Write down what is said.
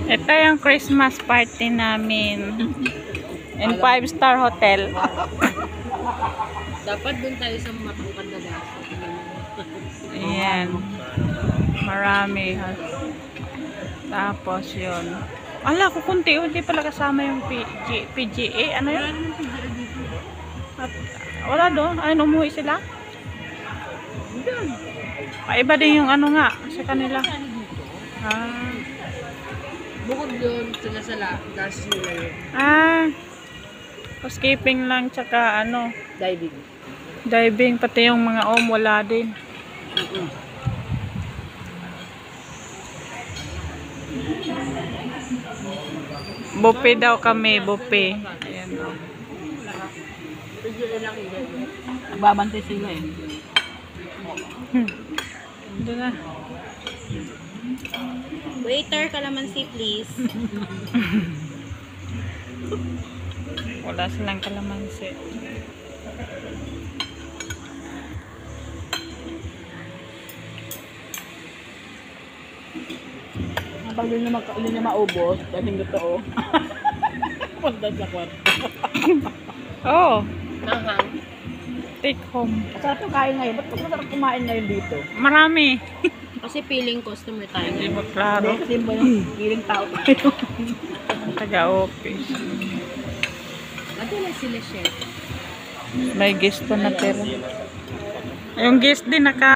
Ito yung Christmas party namin. In 5-star hotel. Dapat dun tayo sa matangkad na gaso. Ayan. Marami. Tapos yun. Ala, kukunti-unti pala kasama yung PGA. Ano yun? Wala doon. Ay, umuwi sila? Iba din yung ano nga sa kanila. Bukod doon, sila gas nila yun. Housekeeping lang, tsaka ano, Diving, pati yung mga wala din. Buffet daw kami, buffet. Ayan o. nagbabantay sila eh. Doon na. Waiter, kalamansi please. Wala silang kalamansi. Kapag hindi niya maubos, kasi totoo. Punta sa kwarto. Oh. Nahang. Take home. Masarap yung kain ngayon. Ba't masarap kumain ngayon dito? Marami. Kasi feeling customer tayo. Hindi mo klaro. Kasi mo yung feeling tao tayo. Taga-office. Ano na sila chef? May guest pa na tira. Yung guest din naka